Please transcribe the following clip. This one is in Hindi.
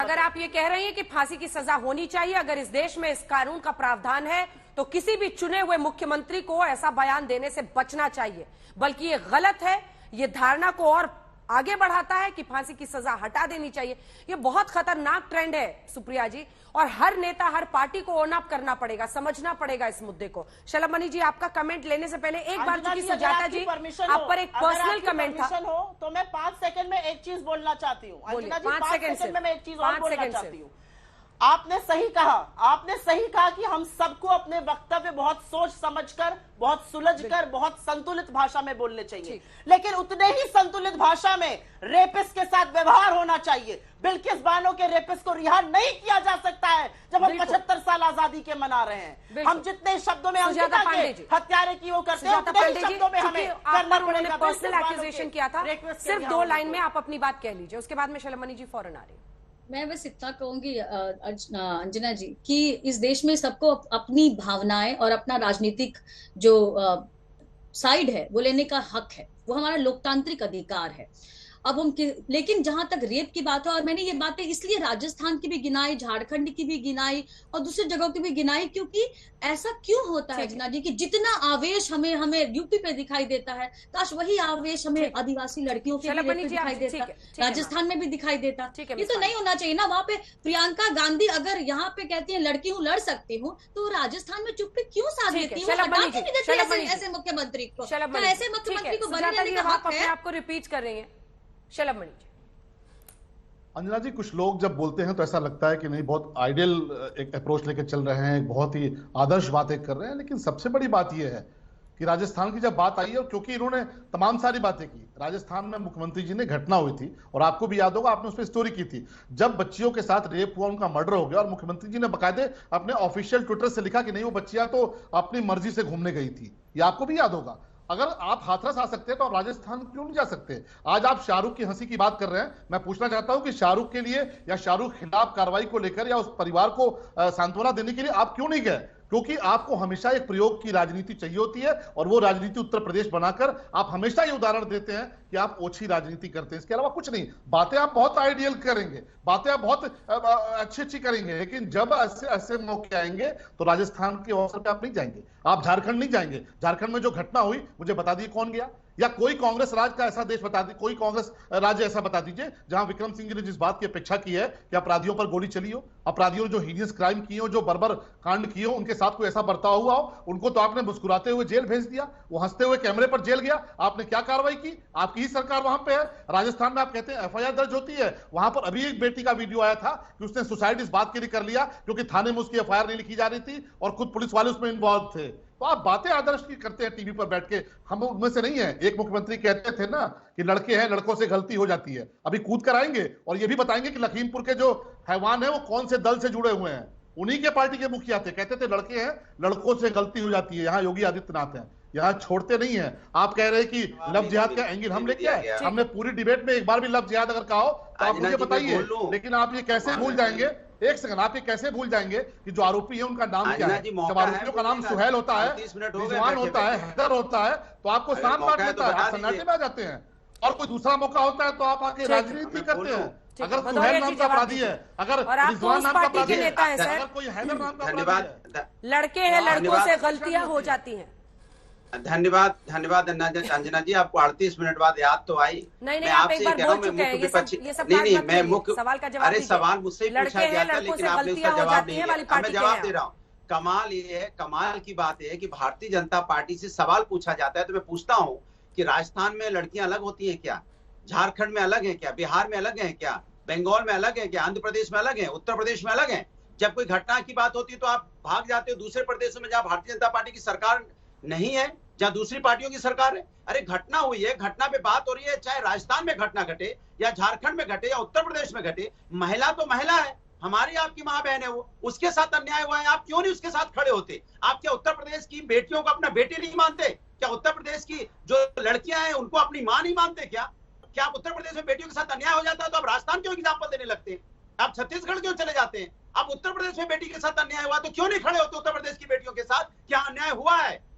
अगर आप ये कह रहे हैं कि फांसी की सजा होनी चाहिए, अगर इस देश में इस कानून का प्रावधान है, तो किसी भी चुने हुए मुख्यमंत्री को ऐसा बयान देने से बचना चाहिए। बल्कि ये गलत है, ये धारणा को और आगे बढ़ाता है कि फांसी की सजा हटा देनी चाहिए। ये बहुत खतरनाक ट्रेंड है सुप्रिया जी, और हर नेता, हर पार्टी को ओन अप करना पड़ेगा, समझना पड़ेगा इस मुद्दे को। शलभ मणि जी, आपका कमेंट लेने से पहले एक बार, चूंकि सुजाता जी आप पर एक पर्सनल कमेंट था, तो मैं 5 सेकंड में एक चीज बोलना चाहती हूँ। 5 सेकंड में मैं एक चीज और बोलना चाहती हूँ। आपने सही कहा कि हम सबको अपने वक्तव्य बहुत सोच समझकर, बहुत सुलझकर, बहुत संतुलित भाषा में बोलने चाहिए, लेकिन उतने ही संतुलित भाषा में रेपिस्ट के साथ व्यवहार होना चाहिए। बिल्किस बानो के रेपिस्ट को रिहा नहीं किया जा सकता है जब हम 75 साल आजादी के मना रहे हैं। हम जितने शब्दों में अंकिता के हत्यारे की वो करते हैं, उतने ही शब्दों में हमें करना पड़ेगा। पर्सनल एक्यूजेशन किया था, सिर्फ 2 लाइन में आप अपनी बात कह लीजिए, उसके बाद में शलभ मणि जी फौरन आ रही है। मैं बस इतना कहूंगी अंजना जी कि इस देश में सबको अपनी भावनाएं और अपना राजनीतिक जो साइड है वो लेने का हक है, वो हमारा लोकतांत्रिक अधिकार है। अब हम लेकिन जहां तक रेप की बात है, और मैंने ये बातें इसलिए राजस्थान की भी गिनाई, झारखंड की भी गिनाई और दूसरी जगहों की भी गिनाई, क्योंकि ऐसा क्यों होता है अंजना जी कि जितना आवेश हमें यूपी पे दिखाई देता है, काश वही आवेश हमें आदिवासी लड़कियों के भी दिखाई देता, राजस्थान में भी दिखाई देता। ये तो नहीं होना चाहिए ना। वहां पे प्रियंका गांधी अगर यहाँ पे कहती है लड़की हूँ, लड़ सकती हूँ, तो राजस्थान में चुप्पी क्यों साध लेती है? ऐसे मुख्यमंत्री को, ऐसे मुख्यमंत्री को बने रहने का हक है। आपको रिपीट कर रही है शलभ मणि जी। अंजना जी, कुछ लोग जब बोलते हैं तो ऐसा लगता है कि नहीं, बहुत आइडियल एक अप्रोच लेके चल रहे हैं, बहुत ही आदर्श बातें कर रहे हैं, लेकिन सबसे बड़ी बात यह है कि राजस्थान की जब बात आई है, क्योंकि इन्होंने तमाम सारी बातें की, राजस्थान में मुख्यमंत्री जी ने घटना हुई थी और आपको भी याद होगा, आपने उस पर स्टोरी की थी, जब बच्चियों के साथ रेप हुआ, उनका मर्डर हो गया और मुख्यमंत्री जी ने बाकायदे अपने ऑफिशियल ट्विटर से लिखा कि नहीं, वो बच्चियां तो अपनी मर्जी से घूमने गई थी। ये आपको भी याद होगा। अगर आप हाथरस आ सकते हैं तो आप राजस्थान क्यों नहीं जा सकते? आज आप शाहरुख की हंसी की बात कर रहे हैं। मैं पूछना चाहता हूं कि शाहरुख के लिए या शाहरुख खिलाफ कार्रवाई को लेकर या उस परिवार को सांत्वना देने के लिए आप क्यों नहीं गए? क्योंकि आपको हमेशा एक प्रयोग की राजनीति चाहिए होती है, और वो राजनीति उत्तर प्रदेश बनाकर आप हमेशा ये उदाहरण देते हैं कि आप ओछी राजनीति करते हैं, इसके अलावा कुछ नहीं। बातें आप बहुत आइडियल करेंगे, बातें आप बहुत अच्छी करेंगे, लेकिन जब ऐसे मौके आएंगे तो राजस्थान के अवसर पे आप नहीं जाएंगे, आप झारखंड नहीं जाएंगे। झारखंड में जो घटना हुई, मुझे बता दिए कौन गया, या कोई कांग्रेस राज का ऐसा देश बता दी, कोई कांग्रेस राज्य ऐसा बता दीजिए जहां विक्रम सिंह जी ने जिस बात की अपेक्षा की है कि अपराधियों पर गोली चली हो, अपराधियों ने जो हीनियस क्राइम किए हो, जो बर्बर कांड किए हो, उनके साथ कोई ऐसा बर्ताव हुआ हो, उनको तो आपने मुस्कुराते हुए जेल भेज दिया, वो हंसते हुए कैमरे पर जेल गया। आपने क्या कार्रवाई की? आपकी ही सरकार वहां पे है। राजस्थान में आप कहते हैं एफआईआर दर्ज होती है, वहां पर अभी एक बेटी का वीडियो आया था कि उसने सुसाइड इस बात के लिए कर लिया क्योंकि थाने में उसकी एफआईआर नहीं लिखी जा रही थी और खुद पुलिस वाले उसमें इन्वॉल्व थे। तो आप बातें आदर्श की करते हैं टीवी पर बैठ के, हम उनमें से नहीं है। एक मुख्यमंत्री कहते थे ना कि लड़के हैं, लड़कों से गलती हो जाती है। अभी कूद कर आएंगे और ये भी बताएंगे कि लखीमपुर के जो हैवान है वो कौन से दल से जुड़े हुए हैं। उन्हीं के पार्टी के मुखिया थे, कहते थे लड़के हैं, लड़कों से गलती हो जाती है। यहाँ योगी आदित्यनाथ हैं, यहाँ छोड़ते नहीं है। आप कह रहे हैं कि लव जिहाद का एंगल हम लेके आए, हमने पूरी डिबेट में एक बार भी लव जिहाद अगर कहा हो तो आप मुझे बताइए। लेकिन आप ये कैसे भूल जाएंगे, एक सेकंड, आप ये कैसे भूल जाएंगे कि जो आरोपी है उनका नाम क्या है? जब आरोपियों का नाम सुहेल होता है, रिजवान होता है, हैदर होता है, तो आपको सांप काट लेता है, आप सन्नाटे में आ जाते हैं। और कोई दूसरा मौका होता है तो आप आके राजनीति करते हैं। अगर सुहेल नाम का अपराधी है, अगर रिजवान नाम का अपराधी है, अगर कोई हैदर नाम का अपराधी है, लड़के हैं, लड़कों से गलतियां हो जाती हैं। धन्यवाद अंजना जी, आपको 38 मिनट बाद याद तो आई। नहीं, आप एक बार बोल चुके हैं, नहीं, मैं मुख्य सवाल का जवाब, अरे सवाल मुझसे ही पूछा गया था, लेकिन आपने उसका जवाब नहीं दिया। मैं जवाब दे रहा हूँ। कमाल की बात है कि भारतीय जनता पार्टी से सवाल पूछा जाता है तो मैं पूछता हूँ कि राजस्थान में लड़कियां अलग होती है क्या? झारखंड में अलग है क्या? बिहार में अलग है क्या? बंगाल में अलग है क्या? आंध्र प्रदेश में अलग है? उत्तर प्रदेश में अलग है? जब कोई घटना की बात होती है तो आप भाग जाते हो दूसरे प्रदेशों में जहां भारतीय जनता पार्टी की सरकार नहीं है, जहां दूसरी पार्टियों की सरकार है। अरे घटना हुई है, घटना पे बात हो रही है, चाहे राजस्थान में घटना घटे या झारखंड में घटे या उत्तर प्रदेश में घटे, महिला तो महिला है, हमारी आपकी मां बहन है, वो उसके साथ अन्याय हुआ है, आप क्यों नहीं उसके साथ खड़े होते? आप क्या उत्तर प्रदेश की बेटियों को अपना बेटी नहीं मानते? क्या उत्तर प्रदेश की जो लड़कियां हैं उनको अपनी मां नहीं मानते? क्या आप उत्तर प्रदेश में बेटियों के साथ अन्याय हो जाता है तो आप राजस्थान क्यों एग्जाम्पल देने लगते हैं? आप छत्तीसगढ़ क्यों चले जाते हैं? आप उत्तर प्रदेश में बेटी के साथ अन्याय हुआ तो क्यों नहीं खड़े होते उत्तर प्रदेश की बेटियों के साथ? क्या अन्याय हुआ है?